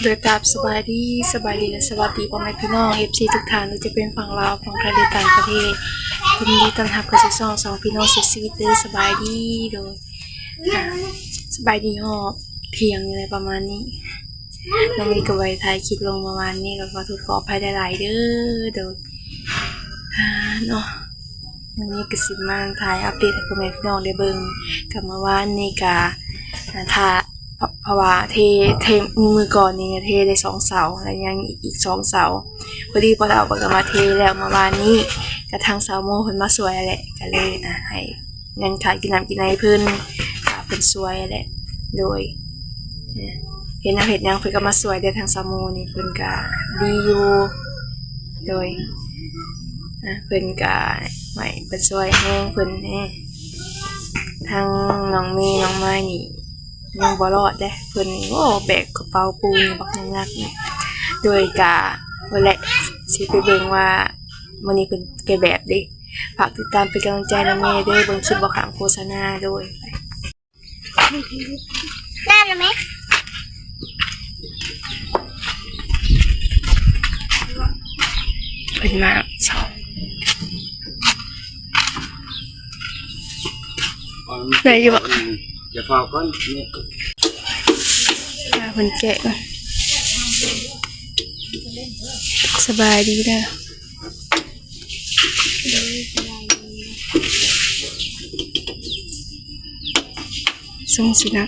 โดยกราบสบายดีและสวัสดีพ่อแม่พี่น้อง FC ทุกท่านหรือจะเป็นฝั่งลาวฝั่งไทยหรือต่างประเทศยินดีต้อนรับเข้าสู่ช่องสองพี่น้องสุดชีวิตเด้อสบายดีโดยสบายดีฮอบเที่ยงอะไรประมาณนี้น้องมีกับไว้ถ่ายคลิปลงประมาณนี้ก็ขอโทษขออภัยหลายๆเด้อโดยเนาะวันนี้ก็สิมาถ่ายอัปเดตให้พ่อแม่พี่น้องได้เบิ่งกับเมื่อวานนี้ก็ถ่ายเพราะว่าเทมือก่อนนี่เทได้2เสาแล้วยังอีก2เสาพอดีพอเราก็มาเทแล้วเมื่อวานนี้กระทั่งเสาโมเพิ่นมาสวยแหละก็เลยให้เงินขายกินน้ำกินไหนเพิ่นเพิ่นสวยแหละโดยเห็นเฮ็ดหยังเพิ่นก็มาสวยได้ทางเสาโมนี่เพิ่นก็ดีอยู่โดยเพิ่นก็ไม่เพิ่นสวยแฮงเพิ่นทางน้องเมย์น้องไม้นี่ยังบ่รอดเด้เพิ่นนี่โอ้แบกกระเป๋าปูนบักนักๆนี่โดยกะวันแหละสิไปเบิ่งว่ามื้อนี้เพิ่นแกแบบเด้ฝากติดตามเป็นกำลังใจน้องเมย์เด้อเบิ่งคลิปบ่ข้ามโฆษณาโดยได้แล้วไหมเพิ่นมาเช้าได้อยู่บ่อย่าพอก่อนนี่เพิ่นแกะก่อนสบายดีเด้อส่งสินะ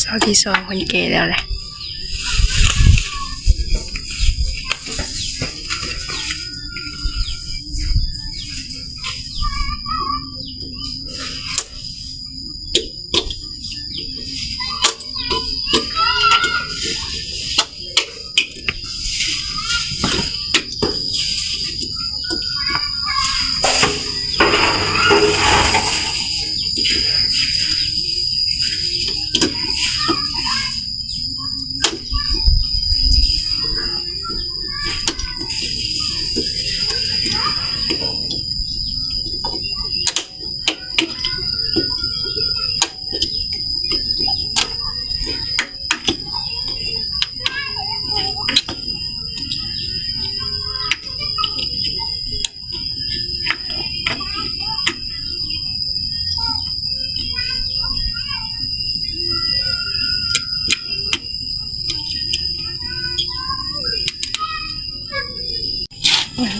เช้าที่2เพิ่นแกะแล้วแหละ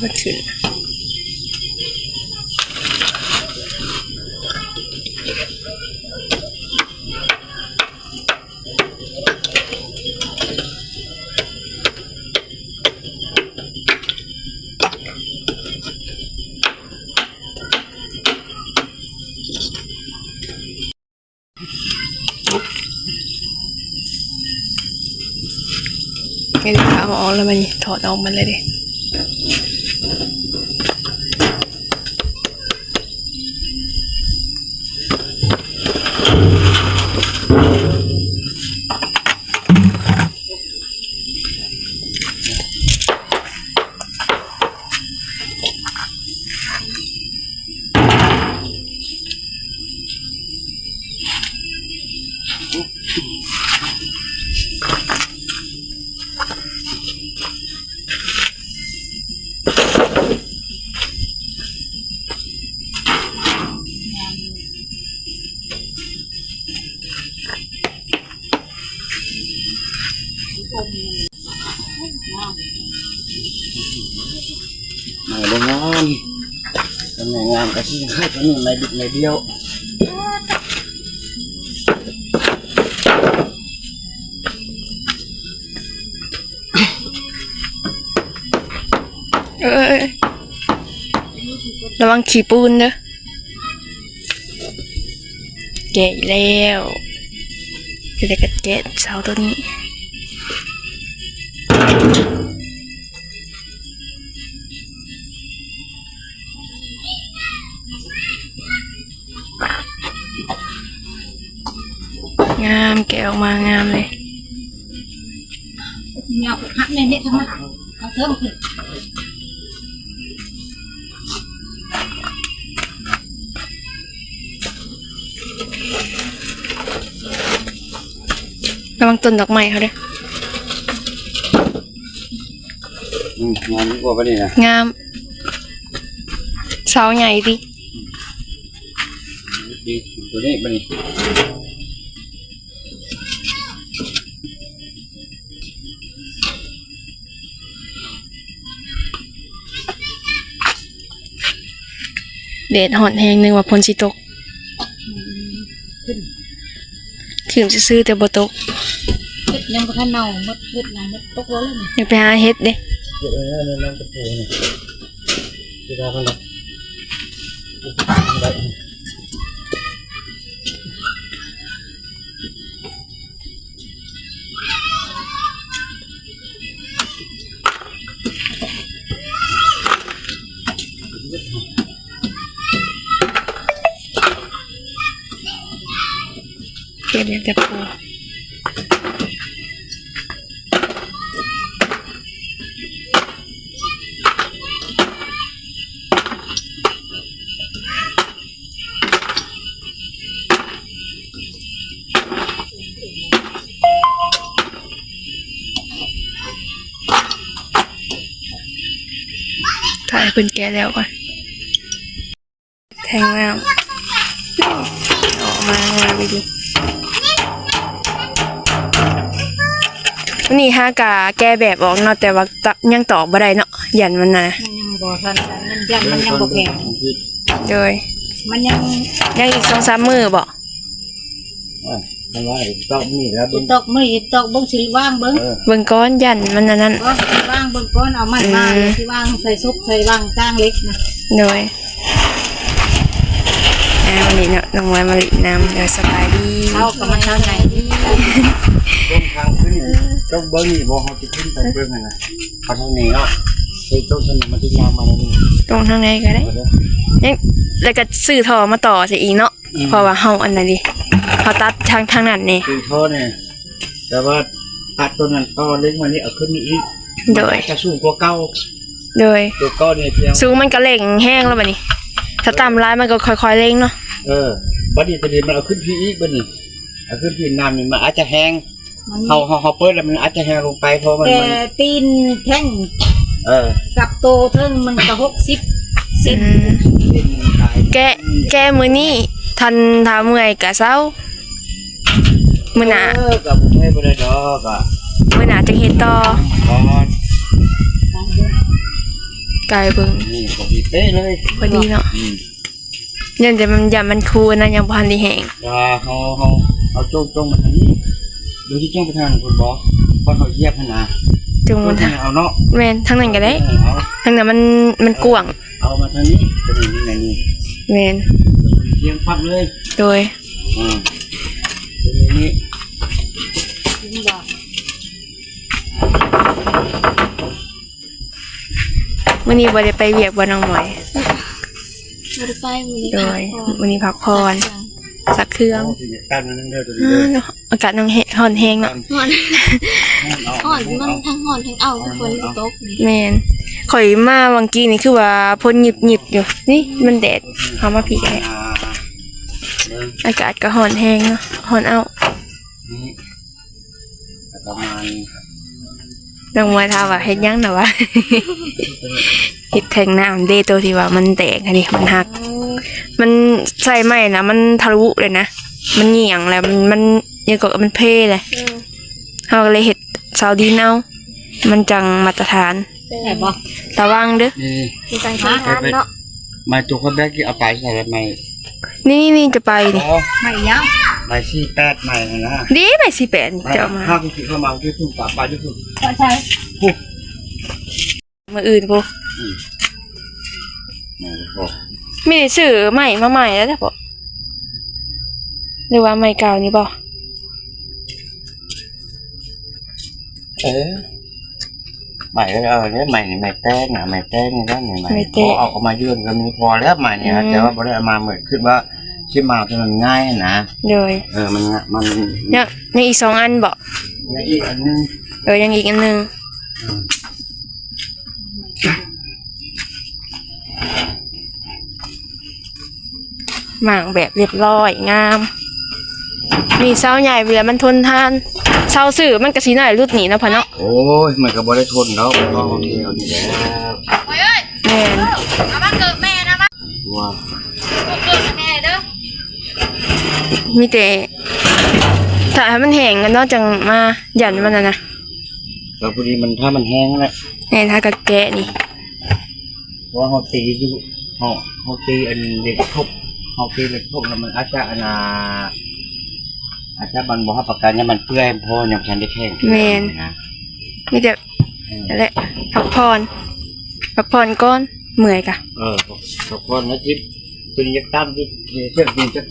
ก็ถึงไม่ได้เอาออกแล้วมันถอดออกมันเลยดิไม่ลงงานทำงานก็ที่ให้ตอนนี้ไม่ดิบไม่เดียวระวังขี้ปูนเด้อแกะแล้ว จะได้กระแกะเสาตัวนี้งามแกะออกมางามเลย แนวหักในนี้ทั้งนั้นเอาเพิ่มขึ้น ระวังต้นดอกไม้เขาด้วย งานนี้กว่าไปนี่นะ งามเสาใหญ่ดิ ดีตัวนี้ไปนี่ เดดหอนแหงหนึ่งว่าพลสิตกขึ้นซื้อๆแต่บ่ตก เฮ็ดยังบ่ทันเน่าหมดเฮ็ดยังหมดตกแล้วเลย เดี๋ยวไปหาเฮ็ดเด้ เดี๋ยวในน้ำตะปูนี่ที่เรากันละเก็บเดี๋ยวจะปูถ่ายเพิ่นแกะแล้วก่อนแทงน้ำออกมางามไปดิวันนี้ฮากาแก้แบบออกเนาะแต่ว่ายังตอกบ่ได้เนาะยันมันนะ มันยังบ่ทันมันยันมันยังบ่แข็ง โดย มันยัง ยังอีก2-3มื้อบ่ ทำไมต้องนี่แล้ว อีตอกมื้ออีตอกเบิ่งสิว่างเบิ่ง เบิ่งก้อนยันมันนั่น ว่าสิว่างเบิ่งก่อนเอาไม้มาสิว่างใส่ซุปใส่ว่างก้างเล็กนะ โดยวันนี้เนาะน้องไว้มาลิน้ำเดี๋ยวสบายดี เท่ากับมันเท่าไหนดี ต้นทางขึ้นต้องเบิ้งนี่บอกเขาจะขึ้นไปเบิ้งไงนะเขาทางนี้เนาะใช้ต้นสนิทมาที่ยามมาในนี้ ตรงทางไหนก็ได้ยังแล้วก็ซื้อท่อมาต่อสิอีกเนาะเพราะว่าเฮาอันนั้นดิเฮาตัดทางนั้นนี่ คือท่อเนี่ยแต่ว่าตัดต้นนั้นต่อเล็กมานี่เอาขึ้นนี่อีก โดย จะสูงกว่าเก่า โดย ตัวเก่าเนี่ยเพียง สูงมันก็เร่งแห้งแล้วบัดนี้ถ้าต่ำร้ายมันก็ค่อยๆเร่งเนาะ บัดนี้ตอนนี้มันเอาขึ้นพี่อีกบัดนี้เอาขึ้นพี่น้ำนี่มันอาจจะแห้งเขาเปิดแล้วมันอาจจะแห้งลงไปเพราะมัน แต่ตีนแท่ง กับโตเทิงมันก็60เซน แกมื้อนี้ทันทาเมื่อยก็เซามื้อหน้า กับผมให้บ่ได้ดอกอ่ะ มื้อหน้าจะเฮ็ดต่อ ก่อน ไกลเบิ่ง นี่ผมมีเป๊ะเลย พอดีเนาะยันแต่มันอย่ามันคูนะยังบ่ทันได้แห้ง เอาจ้งมาทางนี้ดูที่จ้งไปทางคุณบอกเพราะเขาเหยียบขนาด จุงมัน ทางเอาเนาะ แม่นทางนั้นก็ได้ เอา ทางนั้นมันกว้าง เอามาทางนี้จะมีที่ไหนนี่ แม่น เทียงพักเลย โดย ตรงนี้ มื้อนี้บ่ได้ไปเวียกบ่น้องหมวย บ่ได้ไปมื้อนี้ โดยมื้อนี้พักผ่อนสักเครื่อง ตั้งนั่นเด้อตัวนี้เด้อ อากาศน้องร้อนแฮงเนาะ ฮ้อนมันทั้งฮ้อนทั้งเอาทุกคนตกนี่ แม่นข่อยมาเมื่อกี้นี่คือว่าพ่นหยิบๆอยู่นี่มันแดดเฮามาพี่แฮะอากาศก็ร้อนแฮงเนาะร้อนเอา นี่ประมาณ น้องหมวยถามว่าเฮ็ดหยังน่ะวะ เฮ็ดแทงน้ำเด้ตัวที่ว่ามันแตกอันนี้มันหัก มันใส่ไหมนะมันทะลุเลยนะมันเหยี่ยงแล้วมันยังก็มันเพเลยเราก็เลยเห็ดเสาดีนเอามันจังมาตรฐาน ใช่บ่ ระวังเด้อ นี่ มีการใช้น้ำเนาะ มาตัวคนแรกที่เอาไปใส่ไม้ นี่จะไปนี่ ไม่ยาว ไม้ซี่แปดไม้นะ ดีไปสิแปดนี่จะเอามา ข้าวที่เข้ามาที่ทุ่งป่าปลาที่ทุ่ง ก็ใช่ มืออื่นพวกไม่ได้ซื้อใหม่มาใหม่แล้วจ้ะปะหรือว่าใหม่เก่านี่บ่ เออใหม่เนี่ยใหม่นี่ใหม่แต้งอ่ะใหม่แต้งนี่ก็ใหม่พอเอามายื่นก็มีพอแล้วใหม่เนี่ยแต่ว่าบ่ได้เอามาเหมือนขึ้นว่าที่มาเป็นมันง่ายนะ โดย มัน เนี่ยยังอีก2 อันบ่ แล้วอีกอันนึง ยังอีกอันหนึงหมางแบบเรียบร้อยงามนี่เสาใหญ่เวลามันทนทานเสาสื่อมันก็สิน้อยรุดหนีเนาะพ่อเนาะ โอ้ยมันก็บ่ได้ทนแล้วมันก็เที่ยวนี่แหละ แม่น เอามาเกิดแม่นะมา ว่า เกิดแม่เด้อ มีแต่ถ้าให้มันแห้งกันเนาะจังมาหยันมันนะ แล้วพอดีมันถ้ามันแห้งแล้ว แม่นถ้ากะแกะนี่ เพราะว่าเขาตีอยู่เขาตีอันเด็กทุบเขาตีเด็กทุบแล้วมันอาจจะอาจจะมันบ่ฮับประกันเนี่ยมันเปื่อยพอยังฉันได้แข้งนะ มีแต่นั่นแหละพักผ่อนก่อนเมื่อยกะ ทุกคนนะจิ๊บตัวนี้จะตั้มที่เชือกดินจะ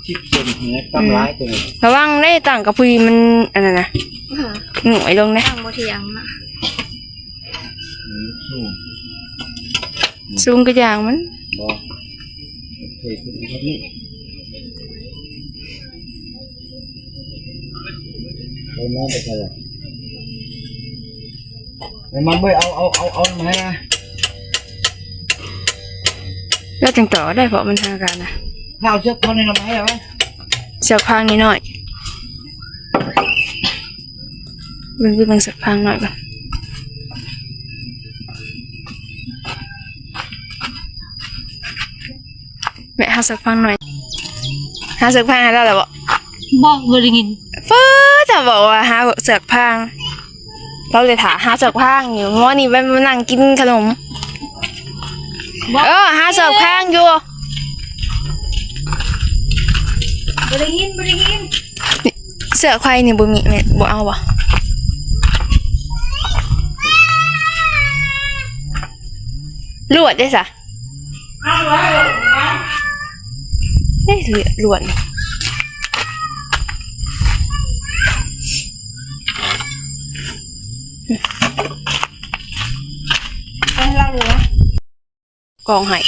ชิบเซนนะตั้มร้ายตัวนี้ ระวังได้ต่างกับผู้มันอันนั้นนะหน่วยลงนะ ทางบ่เถียงนะ สู้ ซูมกระยางมัน บ่เคยขึ้นที่นี่ไปมาไปกันเลยไปมาเว้ยเอามาให้นะ แล้วจังต่อได้เพราะมันทางการนะ ข้าวเชือกคนในน้ำให้ไหม เสือกพางนิดหน่อยเบิ่งเสือกพางหน่อยก่อนแม่หาเสือกพางหน่อยหาเสือกพางให้ได้หรอบ่ บอกบ่ได้ยิน จะบอกว่าหาเสือกพางเราเลยถามหาเสือกพางอยู่เมื่อนี้ไปมานั่งกินขนมหาเสือกพางอยู่ บ่ได้ยินบ่ได้ยิน เสือกควายนี่บ่มีแม่บ่เอาบ่ลวดได้ซะเอ้ยลวดเป็นเราเลยนะกองให้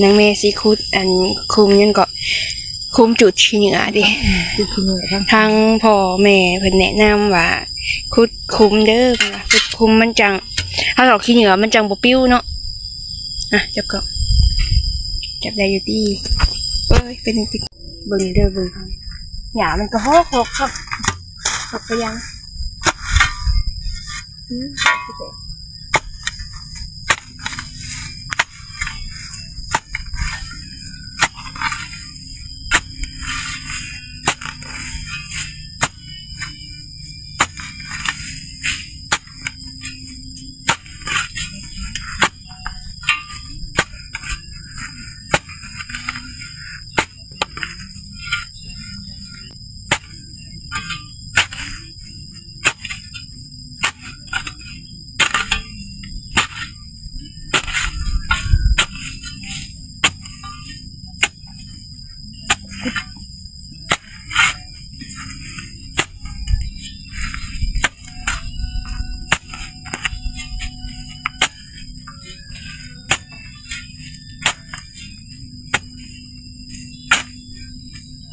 นางเมซีคุดอันคุมยังก็คุมจุดขี้เหนือดิ คือคือทั้ง ทางพ่อแม่เพิ่นแนะนำว่าคุดคุมเด้อเพิ่นว่าคุดคุมมันจังถ้าดอกขี้เหนือมันจังบ่ปิ้วเนาะจับก่อนจับได้อยู่ดีเอ้ยเป็นติดเบิ่งเด้อเบิ่งหยามันก็หกครับไปยัง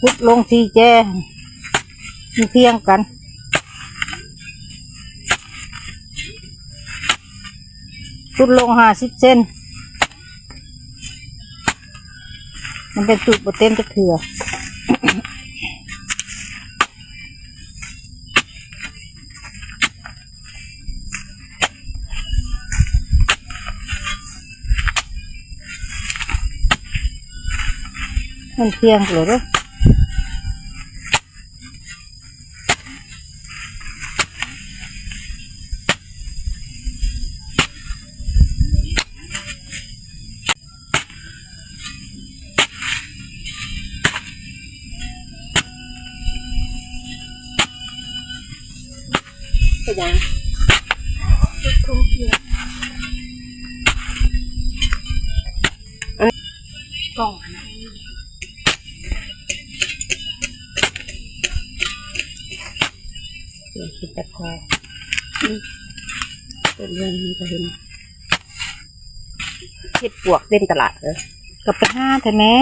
พุดลงที่แจมีเพียงกันพุดลง50 เซนมันเป็นจุดบ่เต็มจะเถื่อมันเพียงเลยเด้อไปยังคุมเพียกล่องเดี๋ยวคิดแต่พอ เป็นเรื่องนี้ก็เห็นเฮ็ดปวกเล่นตลาดเลย ก็ไปหาแต่แม่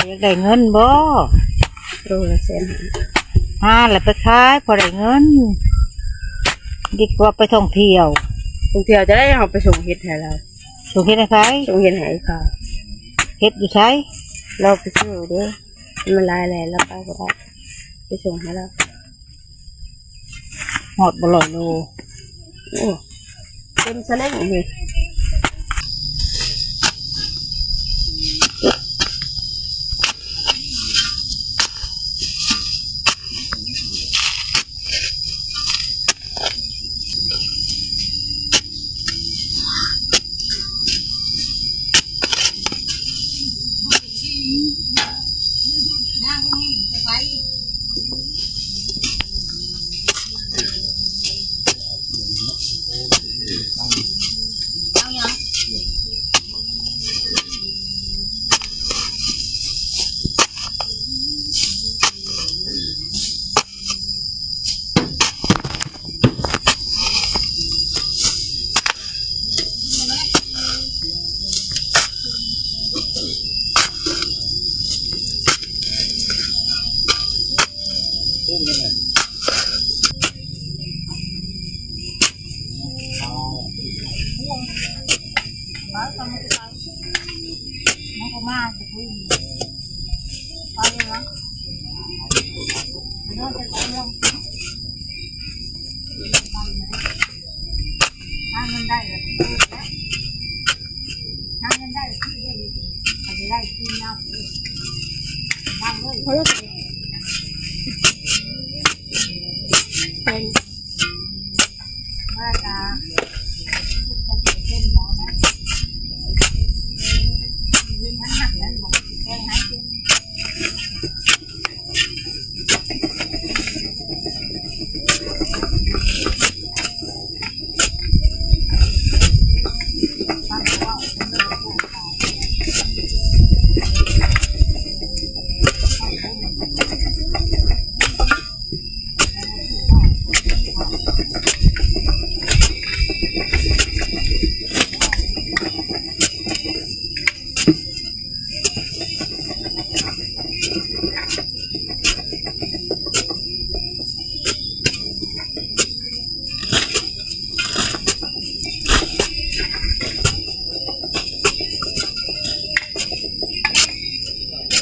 อยากได้เงินบ่ โลละแสน หาแล้วไปขายพอได้เงินดีกว่าไปท่องเที่ยว บางทีจะได้เอาไปส่งเฮ็ดให้เรา สุเฮ็ดให้ใคร ส่งเฮ็ดให้เขา เฮ็ดอยู่ไส เราไปซื้อเด้อมันลายแหล่เราไปก็ได้ไปส่งให้เรา หอดบ่ลอยโล โอ้เป็นสลิงนี่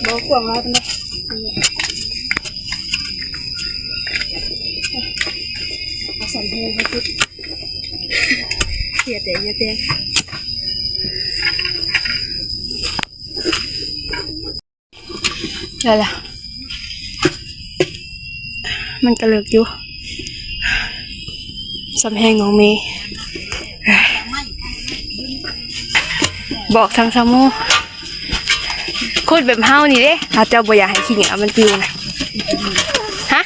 บ่กวางแล้วนะเอาสันเพลมาพูดเสียแต่เยอะแต่ได้ละมันกระเลิกอยู่สำแหงของเมย์บอกทางซามูคุดแบบเฮานี่เด้ถ้าเจ้าบ่อยากให้ขี้เหนียวมันปิวนะฮะ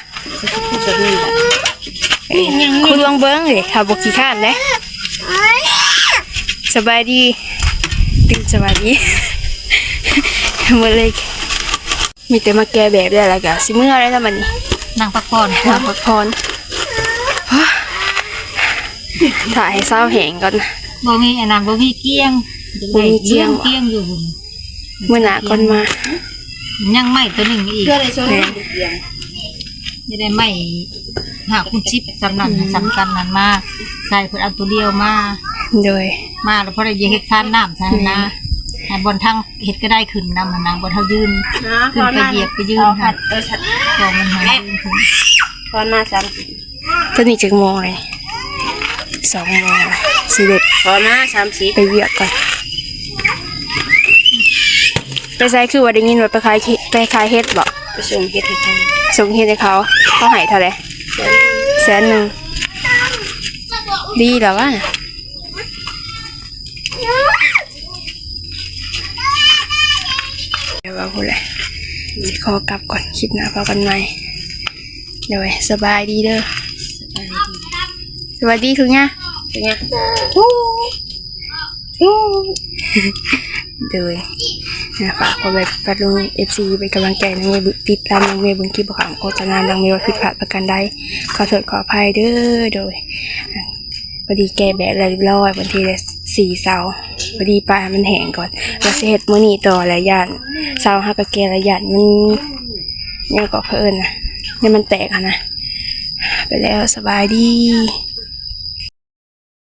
คุณลองเบิ้งเลยถ้าบ่ขี้ข้านเด้สบายดีตื่นสบายดีเมื่อเลยมีแต่มาแก้แบบได้แล้วก็สิมื้ออะไรแล้วมันนี่ นั่งพักผ่อน นั่งพักผ่อนถ่ายให้เศร้าแหงก่อน บ่มีอันนั้นบ่มีเกี้ยง บ่มีเกี้ยง เกี้ยงอยู่ มื้อหน้าก่อนมา ยังไม่ตัวหนึงอีก เพื่ออะไรช่วยเลี้ยง จะได้ไม่หาคุณชิปสำนันสำคัญนั้นมาใส่เพิ่นเอาตัวเดียวมา โดย มาแล้วพอได้เฮ็ดทานน้ำใช่นะให้บนทางเฮ็ดก็ได้ขึ้นนำนะบนเฮายืน นะ ขึ้นไปเหยียบไปยืนค่ะ ชัด ก็มันหายืนขึ้น ตอนมา30 ตอนนี้จักโมงเลย2 โมงสิเด็ด ตอนมา30 ไปเวียกก่อนไปใส่คือว่าได้ยินว่าไปขายเฮ็ดบ่ ไปส่งเฮ็ดให้เขา ส่งเฮ็ดให้เขาให้เท่าไหร่100,000ดีแล้ววะเดี๋ยวว่าพูดเลยสิขอกลับก่อนคลิปหน้าพบกันใหม่เดี๋ยวไว้สบายดีเด้อสวัสดีทุกเนี่ย เป็นไง เดี๋ยว ฝากเอาไว้ปัดลง FC เป็นกำลังใจน้องเมย์ติดตามน้องเมย์เบิ่งคลิปบ่ขำโฆษณาน้องเมย์ว่าผิดพลาดประการใดขอโทษขออภัยเด้อโดยพอดีแกแบะเรียบร้อยบางทีได้4 เสาพอดีปลามันแห้งก่อนแล้วสิเฮ็ดมื้อนี้ต่อหลายอย่างเสาฮักกะแกหลายอย่างมันยังก็เพิ่นน่ะเนี่ยมันแตกอ่ะนะไปแล้วสบายดี